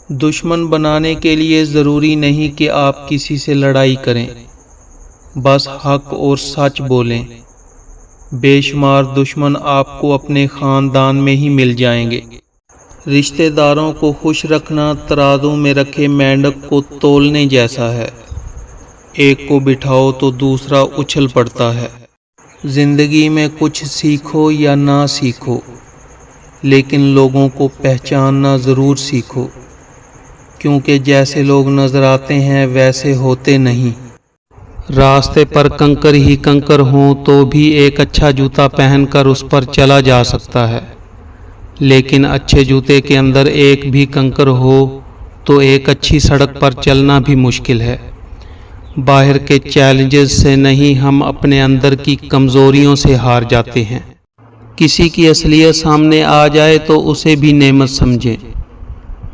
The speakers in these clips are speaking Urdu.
دشمن بنانے کے لیے ضروری نہیں کہ آپ کسی سے لڑائی کریں، بس حق اور سچ بولیں۔ بے شمار دشمن آپ کو اپنے خاندان میں ہی مل جائیں گے۔ رشتہ داروں کو خوش رکھنا ترازو میں رکھے مینڈک کو تولنے جیسا ہے، ایک کو بٹھاؤ تو دوسرا اچھل پڑتا ہے۔ زندگی میں کچھ سیکھو یا نہ سیکھو، لیکن لوگوں کو پہچاننا ضرور سیکھو، کیونکہ جیسے لوگ نظر آتے ہیں ویسے ہوتے نہیں۔ راستے پر کنکر ہی کنکر ہوں تو بھی ایک اچھا جوتا پہن کر اس پر چلا جا سکتا ہے، لیکن اچھے جوتے کے اندر ایک بھی کنکر ہو تو ایک اچھی سڑک پر چلنا بھی مشکل ہے۔ باہر کے چیلنجز سے نہیں، ہم اپنے اندر کی کمزوریوں سے ہار جاتے ہیں۔ کسی کی اصلیت سامنے آ جائے تو اسے بھی نعمت سمجھیں۔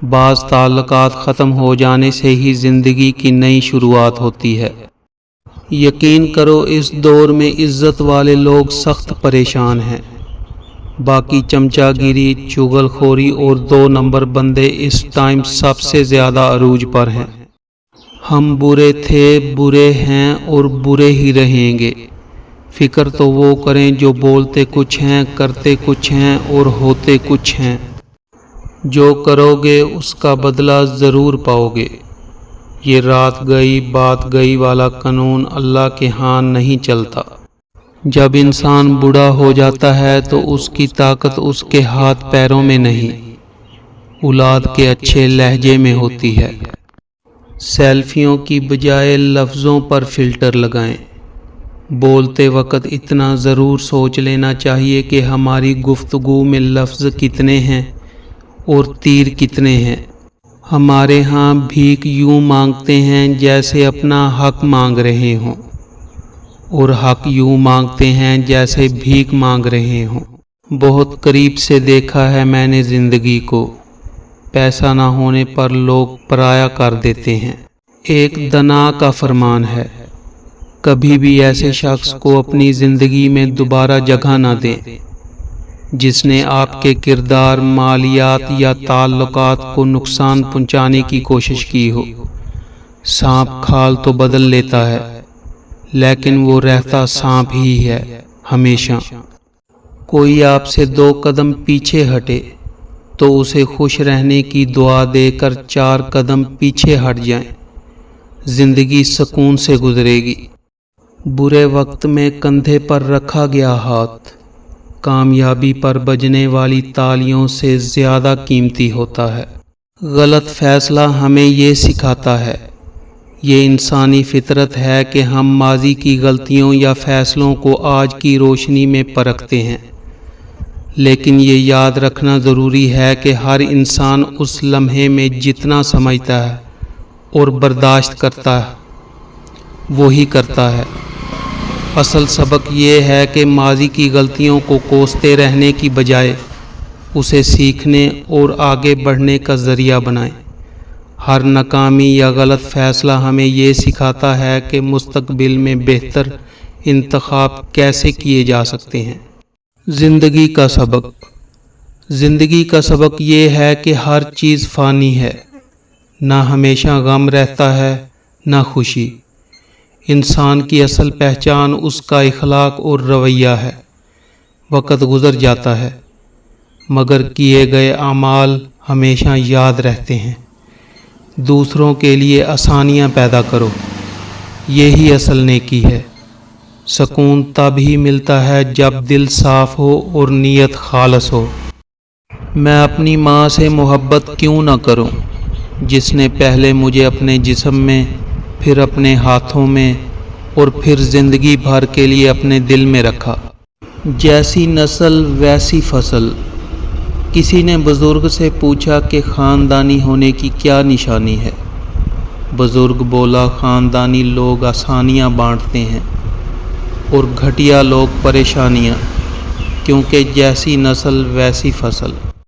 بعض تعلقات ختم ہو جانے سے ہی زندگی کی نئی شروعات ہوتی ہے۔ یقین کرو اس دور میں عزت والے لوگ سخت پریشان ہیں، باقی چمچہ گیری، چغل خوری اور 2 نمبر بندے اس ٹائم سب سے زیادہ عروج پر ہیں۔ ہم برے تھے، برے ہیں اور برے ہی رہیں گے۔ فکر تو وہ کریں جو بولتے کچھ ہیں، کرتے کچھ ہیں اور ہوتے کچھ ہیں۔ جو کرو گے اس کا بدلہ ضرور پاؤ گے۔ یہ رات گئی بات گئی والا قانون اللہ کے ہاں نہیں چلتا۔ جب انسان بوڑھا ہو جاتا ہے تو اس کی طاقت اس کے ہاتھ پیروں میں نہیں، اولاد کے اچھے لہجے میں ہوتی ہے۔ سیلفیوں کی بجائے لفظوں پر فلٹر لگائیں۔ بولتے وقت اتنا ضرور سوچ لینا چاہیے کہ ہماری گفتگو میں لفظ کتنے ہیں اور تیر کتنے ہیں۔ ہمارے ہاں بھیک یوں مانگتے ہیں جیسے اپنا حق مانگ رہے ہوں، اور حق یوں مانگتے ہیں جیسے بھیک مانگ رہے ہوں۔ بہت قریب سے دیکھا ہے میں نے زندگی کو، پیسہ نہ ہونے پر لوگ پرایا کر دیتے ہیں۔ ایک دنا کا فرمان ہے، کبھی بھی ایسے شخص کو اپنی زندگی میں دوبارہ جگہ نہ دیں جس نے آپ کے کردار، مالیات یا تعلقات کو نقصان پہنچانے کی کوشش کی ہو۔ سانپ کھال تو بدل لیتا ہے، لیکن وہ رہتا سانپ ہی ہے ہمیشہ۔ کوئی آپ سے 2 قدم پیچھے ہٹے تو اسے خوش رہنے کی دعا دے کر 4 قدم پیچھے ہٹ جائیں، زندگی سکون سے گزرے گی۔ برے وقت میں کندھے پر رکھا گیا ہاتھ کامیابی پر بجنے والی تالیوں سے زیادہ قیمتی ہوتا ہے۔ غلط فیصلہ ہمیں یہ سکھاتا ہے، یہ انسانی فطرت ہے کہ ہم ماضی کی غلطیوں یا فیصلوں کو آج کی روشنی میں پرکھتے ہیں، لیکن یہ یاد رکھنا ضروری ہے کہ ہر انسان اس لمحے میں جتنا سمجھتا ہے اور برداشت کرتا ہے وہی کرتا ہے۔ اصل سبق یہ ہے کہ ماضی کی غلطیوں کو کوستے رہنے کی بجائے اسے سیکھنے اور آگے بڑھنے کا ذریعہ بنائیں۔ ہر ناکامی یا غلط فیصلہ ہمیں یہ سکھاتا ہے کہ مستقبل میں بہتر انتخاب کیسے کیے جا سکتے ہیں۔ زندگی کا سبق۔ زندگی کا سبق یہ ہے کہ ہر چیز فانی ہے، نہ ہمیشہ غم رہتا ہے نہ خوشی۔ انسان کی اصل پہچان اس کا اخلاق اور رویہ ہے۔ وقت گزر جاتا ہے مگر کیے گئے اعمال ہمیشہ یاد رہتے ہیں۔ دوسروں کے لیے آسانیاں پیدا کرو، یہی اصل نیکی ہے۔ سکون تب ہی ملتا ہے جب دل صاف ہو اور نیت خالص ہو۔ میں اپنی ماں سے محبت کیوں نہ کروں جس نے پہلے مجھے اپنے جسم میں، پھر اپنے ہاتھوں میں اور پھر زندگی بھر کے لیے اپنے دل میں رکھا۔ جیسی نسل ویسی فصل۔ کسی نے بزرگ سے پوچھا کہ خاندانی ہونے کی کیا نشانی ہے؟ بزرگ بولا، خاندانی لوگ آسانیاں بانٹتے ہیں اور گھٹیا لوگ پریشانیاں، کیونکہ جیسی نسل ویسی فصل۔